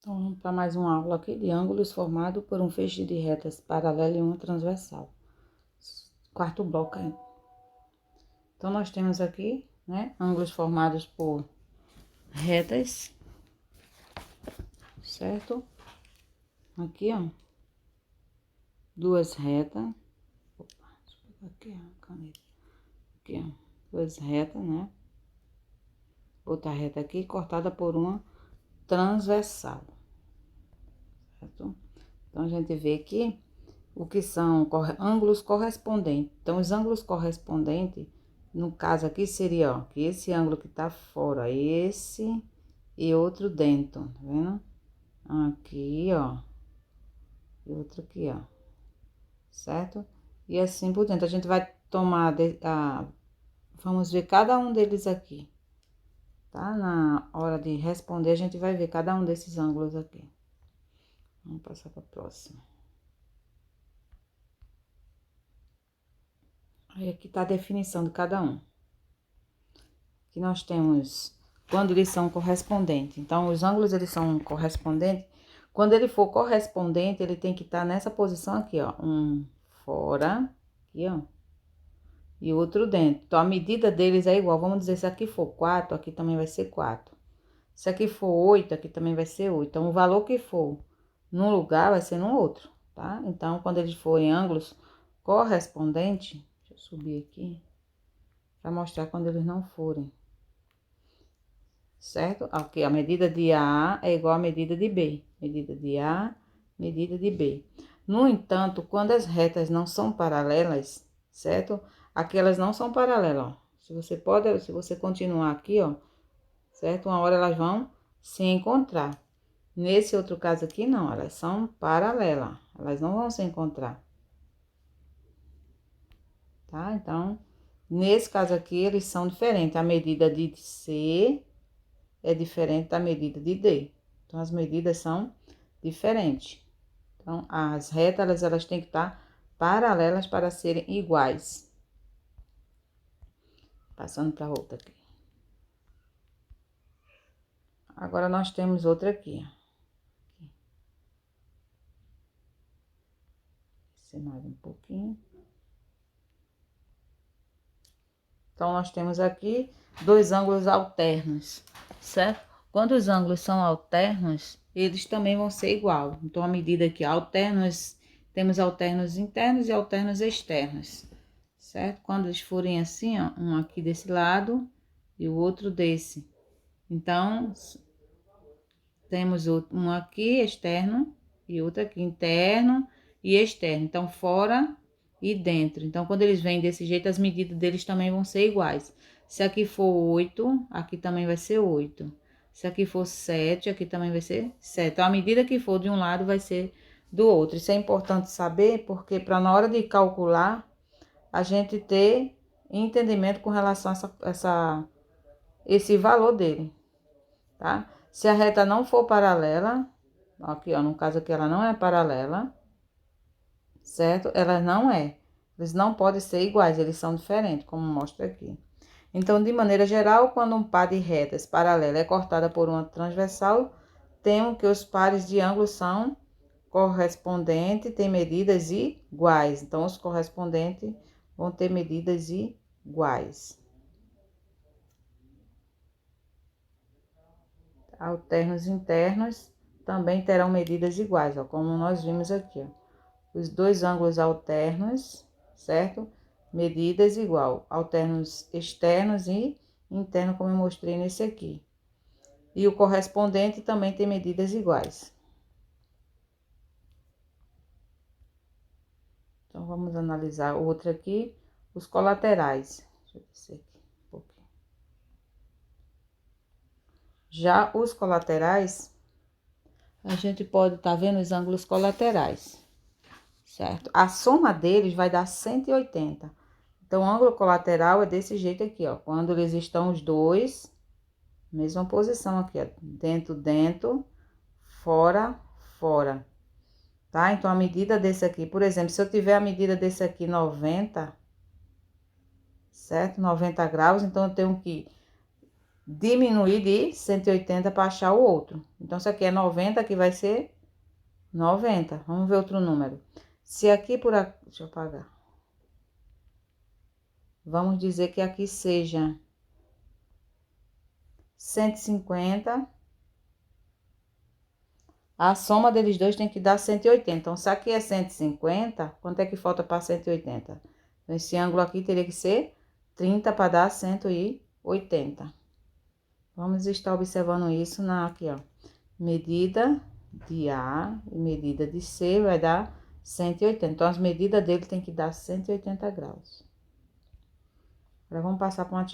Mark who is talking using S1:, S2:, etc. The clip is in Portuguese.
S1: Então, vamos para mais uma aula aqui de ângulos formados por um feixe de retas paralelas e uma transversal. Quarto bloco aí. Então, nós temos aqui, né, ângulos formados por retas, certo? Aqui, ó, duas retas. Opa, deixa eu pegar aqui a caneta. Aqui, ó, duas retas, né? Outra reta aqui, cortada por uma transversal, certo? Então, a gente vê aqui o que são ângulos correspondentes. Então, os ângulos correspondentes, no caso aqui, seria, ó, que esse ângulo que tá fora, esse e outro dentro, tá vendo? Aqui, ó, e outro aqui, ó, certo? E assim por dentro. A gente vai tomar, vamos ver cada um deles aqui, tá? Na hora de responder, a gente vai ver cada um desses ângulos aqui. Vamos passar para a próxima. Aí aqui tá a definição de cada um. Que nós temos quando eles são correspondentes. Então, os ângulos, eles são correspondentes. Quando ele for correspondente, ele tem que estar nessa posição aqui, ó. Um fora, aqui, ó. E outro dentro. Então, a medida deles é igual. Vamos dizer, se aqui for 4, aqui também vai ser 4. Se aqui for 8, aqui também vai ser 8. Então, o valor que for num lugar, vai ser no outro, tá? Então, quando eles forem ângulos correspondentes, deixa eu subir aqui, para mostrar quando eles não forem. Certo? Aqui, a medida de A é igual à medida de B. Medida de A, medida de B. No entanto, quando as retas não são paralelas, certo? Aqui elas não são paralelas, ó. Se você continuar aqui, ó, certo? Uma hora elas vão se encontrar. Nesse outro caso aqui, não, elas são paralelas. Elas não vão se encontrar. Tá? Então, nesse caso aqui, eles são diferentes. A medida de C é diferente da medida de D. Então, as medidas são diferentes. Então, as retas, elas têm que estar paralelas para serem iguais. Passando para outra aqui. Agora, nós temos outra aqui, ó. Descer mais um pouquinho. Então, nós temos aqui dois ângulos alternos, certo? Quando os ângulos são alternos, eles também vão ser igual. Então, a medida aqui, alternos, temos alternos internos e alternos externos, certo? Quando eles forem assim, ó, um aqui desse lado e o outro desse. Então, temos um aqui externo e outro aqui interno e externo. Então, fora e dentro. Então, quando eles vêm desse jeito, as medidas deles também vão ser iguais. Se aqui for 8, aqui também vai ser 8. Se aqui for 7, aqui também vai ser 7. Então, a medida que for de um lado vai ser do outro. Isso é importante saber, porque para na hora de calcular, a gente ter entendimento com relação a esse valor dele, tá? Se a reta não for paralela, aqui, ó, no caso aqui ela não é paralela, certo? Ela não é. Eles não podem ser iguais, eles são diferentes, como mostra aqui. Então, de maneira geral, quando um par de retas paralela é cortada por uma transversal, temos que os pares de ângulos são correspondentes, têm medidas iguais. Então, os correspondentes vão ter medidas iguais. Alternos internos também terão medidas iguais, ó, como nós vimos aqui, ó. Os dois ângulos alternos, certo? Medidas igual. Alternos externos e internos, como eu mostrei nesse aqui. E o correspondente também tem medidas iguais. Então, vamos analisar outra aqui, os colaterais. Deixa eu descer aqui um pouquinho. Já os colaterais, a gente pode estar vendo os ângulos colaterais, certo? A soma deles vai dar 180. Então, o ângulo colateral é desse jeito aqui, ó. Quando eles estão os dois, mesma posição aqui, ó. Dentro, dentro, fora, fora. Tá? Então, a medida desse aqui, por exemplo, se eu tiver a medida desse aqui 90, certo? 90 graus, então eu tenho que diminuir de 180 para achar o outro. Então, isso aqui é 90, aqui vai ser 90. Vamos ver outro número. Se aqui por aqui... Deixa eu apagar. Vamos dizer que aqui seja 150. A soma deles dois tem que dar 180. Então, se aqui é 150, quanto é que falta para 180? Então, esse ângulo aqui teria que ser 30 para dar 180. Vamos estar observando isso aqui, ó. Medida de A e medida de C vai dar 180. Então, as medidas dele tem que dar 180 graus. Agora, vamos passar para uma